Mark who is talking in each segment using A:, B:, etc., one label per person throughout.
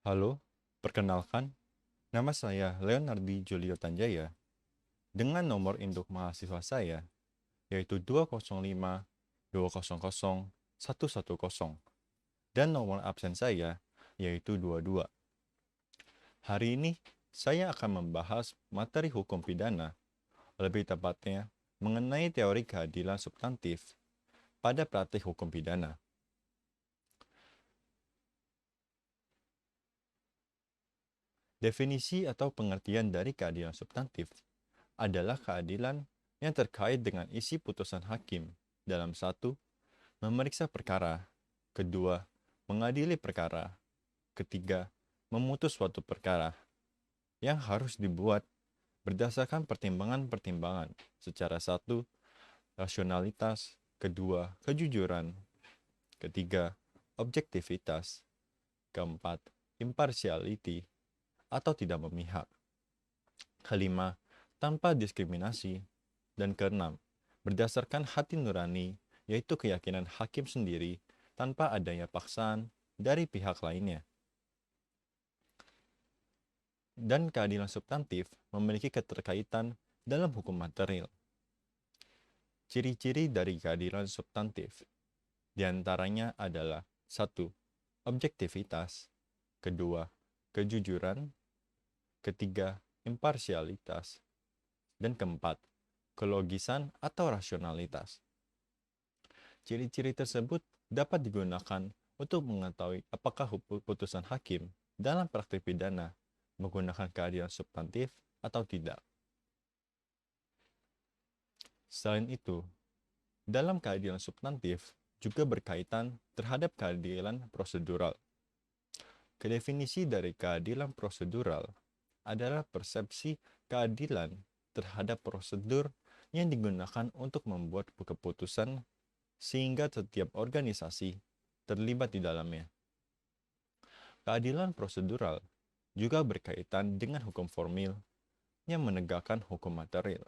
A: Halo, perkenalkan, nama saya Leonardi Julio Tanjaya dengan nomor induk mahasiswa saya yaitu 205 200 110 dan nomor absen saya yaitu 22. Hari ini saya akan membahas materi hukum pidana, lebih tepatnya mengenai teori keadilan substantif pada praktik hukum pidana. Definisi atau pengertian dari keadilan substantif adalah keadilan yang terkait dengan isi putusan hakim dalam satu, memeriksa perkara, kedua, mengadili perkara, ketiga, memutus suatu perkara yang harus dibuat berdasarkan pertimbangan-pertimbangan secara satu, rasionalitas, kedua, kejujuran, ketiga, objektivitas, keempat, impartiality atau tidak memihak, kelima, tanpa diskriminasi, dan keenam, berdasarkan hati nurani, yaitu keyakinan hakim sendiri tanpa adanya paksaan dari pihak lainnya. Dan keadilan substantif memiliki keterkaitan dalam hukum material. Ciri-ciri dari keadilan substantif diantaranya adalah satu, objektivitas, kedua, kejujuran, ketiga, imparsialitas, dan keempat, kelogisan atau rasionalitas. Ciri-ciri tersebut dapat digunakan untuk mengetahui apakah putusan hakim dalam praktik pidana menggunakan keadilan substantif atau tidak. Selain itu, dalam keadilan substantif juga berkaitan terhadap keadilan prosedural. Definisi dari keadilan prosedural adalah persepsi keadilan terhadap prosedur yang digunakan untuk membuat keputusan sehingga setiap organisasi terlibat di dalamnya. Keadilan prosedural juga berkaitan dengan hukum formil yang menegakkan hukum material.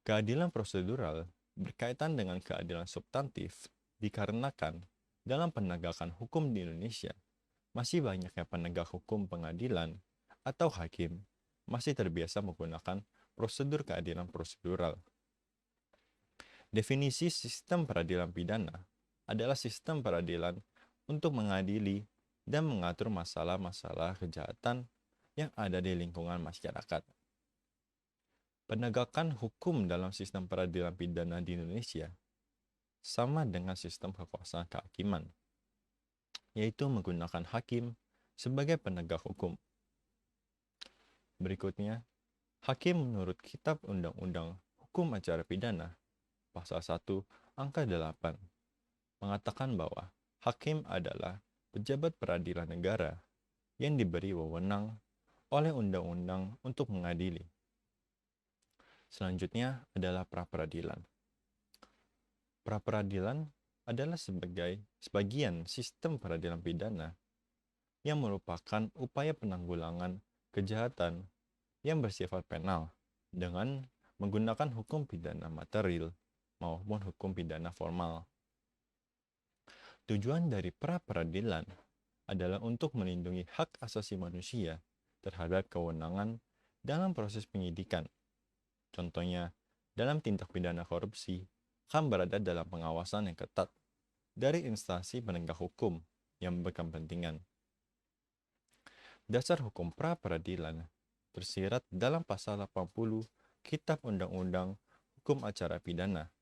A: Keadilan prosedural berkaitan dengan keadilan substantif dikarenakan dalam penegakan hukum di Indonesia, masih banyaknya penegak hukum pengadilan atau hakim masih terbiasa menggunakan prosedur keadilan prosedural. Definisi sistem peradilan pidana adalah sistem peradilan untuk mengadili dan mengatur masalah-masalah kejahatan yang ada di lingkungan masyarakat. Penegakan hukum dalam sistem peradilan pidana di Indonesia sama dengan sistem kekuasaan kehakiman, yaitu menggunakan hakim sebagai penegak hukum. Berikutnya, hakim menurut Kitab Undang-Undang Hukum Acara Pidana, Pasal 1, Angka 8, mengatakan bahwa hakim adalah pejabat peradilan negara yang diberi wewenang oleh undang-undang untuk mengadili. Selanjutnya adalah pra-peradilan. Pra-peradilan adalah sebagian sistem peradilan pidana yang merupakan upaya penanggulangan kejahatan yang bersifat penal dengan menggunakan hukum pidana material maupun hukum pidana formal. Tujuan dari pra-peradilan adalah untuk melindungi hak asasi manusia terhadap kewenangan dalam proses penyidikan. Contohnya, dalam tindak pidana korupsi, akan berada dalam pengawasan yang ketat dari instansi penegak hukum yang berkepentingan. Dasar hukum pra-peradilan tersirat dalam pasal 80 Kitab Undang-Undang Hukum Acara Pidana,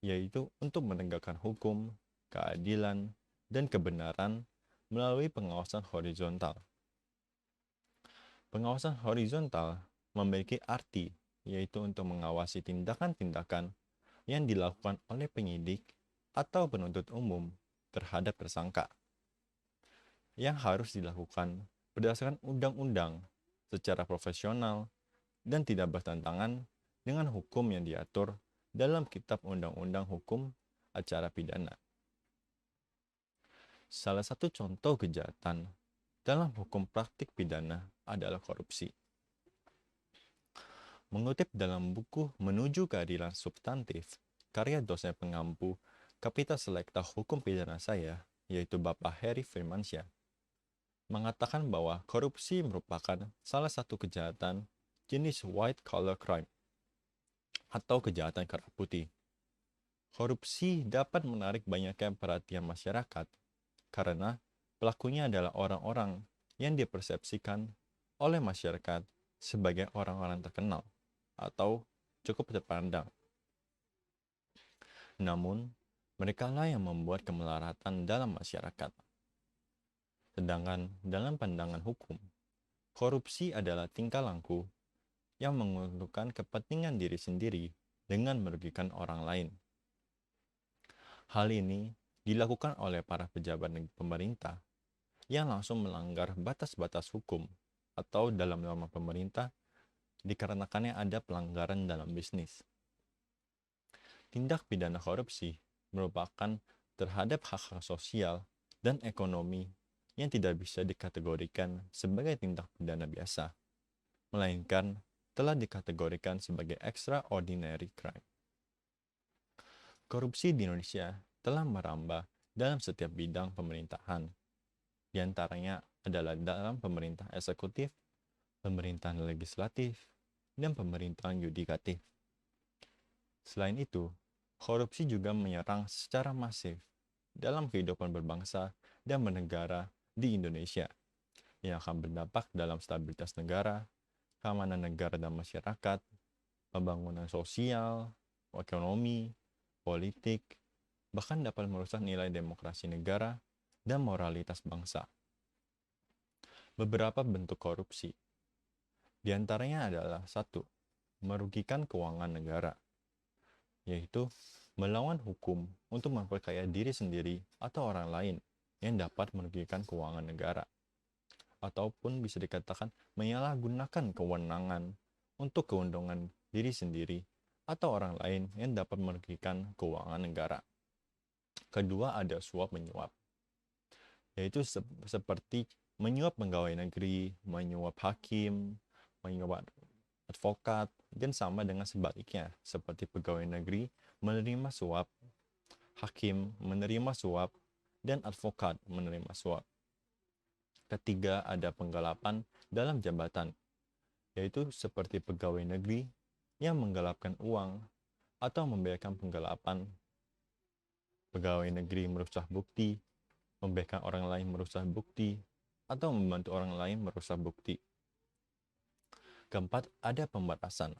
A: yaitu untuk menegakkan hukum, keadilan, dan kebenaran melalui pengawasan horizontal. Pengawasan horizontal memiliki arti yaitu untuk mengawasi tindakan-tindakan yang dilakukan oleh penyidik atau penuntut umum terhadap tersangka, yang harus dilakukan berdasarkan undang-undang secara profesional dan tidak bertentangan dengan hukum yang diatur dalam Kitab Undang-Undang Hukum Acara Pidana. Salah satu contoh kejahatan dalam hukum praktik pidana adalah korupsi. Mengutip dalam buku Menuju Keadilan Substantif, karya dosen pengampu Kapita Selekta Hukum Pidana saya, yaitu Bapak Heri Firmansyah, mengatakan bahwa korupsi merupakan salah satu kejahatan jenis white collar crime atau kejahatan kerah putih. Korupsi dapat menarik banyaknya perhatian masyarakat karena pelakunya adalah orang-orang yang dipersepsikan oleh masyarakat sebagai orang-orang terkenal atau cukup terpandang. Namun, merekalah yang membuat kemelaratan dalam masyarakat. Sedangkan dalam pandangan hukum, korupsi adalah tingkah laku yang menguntungkan kepentingan diri sendiri dengan merugikan orang lain. Hal ini dilakukan oleh para pejabat pemerintah yang langsung melanggar batas-batas hukum atau dalam norma pemerintah dikarenakannya ada pelanggaran dalam bisnis. Tindak pidana korupsi merupakan terhadap hak-hak sosial dan ekonomi yang tidak bisa dikategorikan sebagai tindak pidana biasa, melainkan telah dikategorikan sebagai extraordinary crime. Korupsi di Indonesia telah merambah dalam setiap bidang pemerintahan. Di antaranya adalah dalam pemerintah eksekutif, pemerintahan legislatif, dan pemerintahan yudikatif. Selain itu, korupsi juga menyerang secara masif dalam kehidupan berbangsa dan bernegara di Indonesia, yang akan berdampak dalam stabilitas negara, keamanan negara dan masyarakat, pembangunan sosial, ekonomi, politik, bahkan dapat merusak nilai demokrasi negara dan moralitas bangsa. Beberapa bentuk korupsi, di antaranya adalah 1. Merugikan keuangan negara, yaitu melawan hukum untuk memperkaya diri sendiri atau orang lain yang dapat merugikan keuangan negara, ataupun bisa dikatakan menyalahgunakan kewenangan untuk keuntungan diri sendiri atau orang lain yang dapat merugikan keuangan negara. Kedua, ada suap menyuap, yaitu seperti menyuap pegawai negeri, menyuap hakim, menyuap advokat, dan sama dengan sebaliknya, seperti pegawai negeri menerima suap, hakim menerima suap, dan advokat menerima suap. Ketiga, ada penggelapan dalam jabatan, yaitu seperti pegawai negeri yang menggelapkan uang atau membiarkan penggelapan. Pegawai negeri merusak bukti, membiarkan orang lain merusak bukti, atau membantu orang lain merusak bukti. Keempat, ada pembatasan,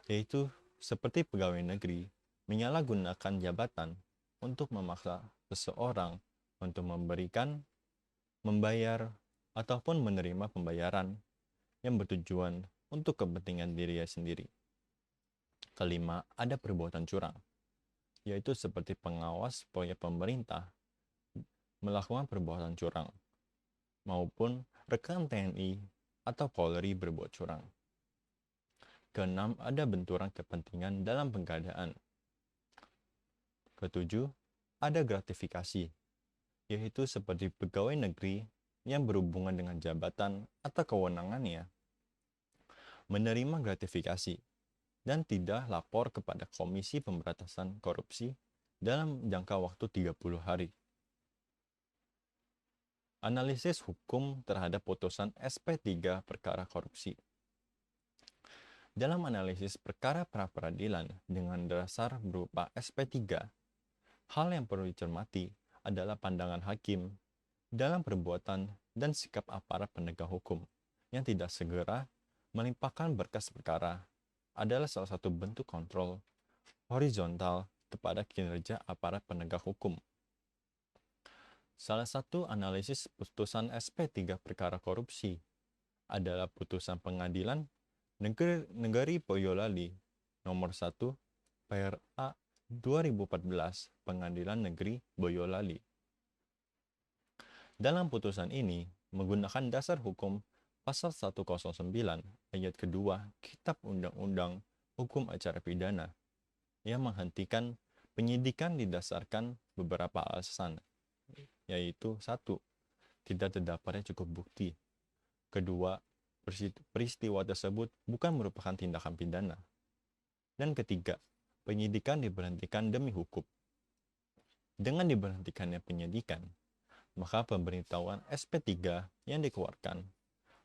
A: yaitu seperti pegawai negeri menyalahgunakan jabatan untuk memaksa seseorang untuk memberikan, membayar, ataupun menerima pembayaran yang bertujuan untuk kepentingan dirinya sendiri. Kelima, ada perbuatan curang, yaitu seperti pengawas proyek pemerintah melakukan perbuatan curang, maupun rekan TNI atau Polri berbuat curang. Keenam, ada benturan kepentingan dalam pengadaan. Ketujuh, ada gratifikasi, yaitu seperti pegawai negeri yang berhubungan dengan jabatan atau kewenangannya menerima gratifikasi dan tidak lapor kepada Komisi Pemberantasan Korupsi dalam jangka waktu 30 hari. Analisis hukum terhadap putusan SP3 perkara korupsi. Dalam analisis perkara pra-peradilan dengan dasar berupa SP3, hal yang perlu dicermati adalah pandangan hakim dalam perbuatan dan sikap aparat penegak hukum yang tidak segera melimpahkan berkas perkara adalah salah satu bentuk kontrol horizontal kepada kinerja aparat penegak hukum. Salah satu analisis putusan SP3 perkara korupsi adalah putusan pengadilan Negeri Boyolali nomor 1 PRA 2014 Pengadilan Negeri Boyolali. Dalam putusan ini menggunakan dasar hukum Pasal 109 ayat kedua Kitab Undang-Undang Hukum Acara Pidana yang menghentikan penyidikan didasarkan beberapa alasan, yaitu 1. Tidak terdapatnya cukup bukti. Kedua, peristiwa tersebut bukan merupakan tindakan pidana. Dan ketiga, penyidikan diberhentikan demi hukum. Dengan diberhentikannya penyidikan, maka pemberitahuan SP3 yang dikeluarkan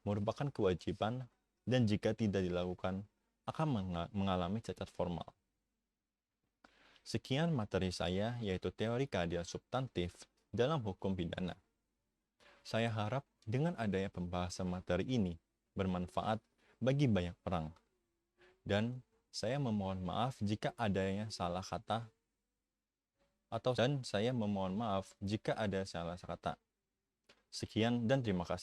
A: merupakan kewajiban dan jika tidak dilakukan akan mengalami cacat formal. Sekian materi saya yaitu teori keadilan substantif dalam hukum pidana. Saya harap dengan adanya pembahasan materi ini bermanfaat bagi banyak orang. Dan saya memohon maaf jika adanya salah kata dan saya memohon maaf jika ada salah kata. Sekian dan terima kasih.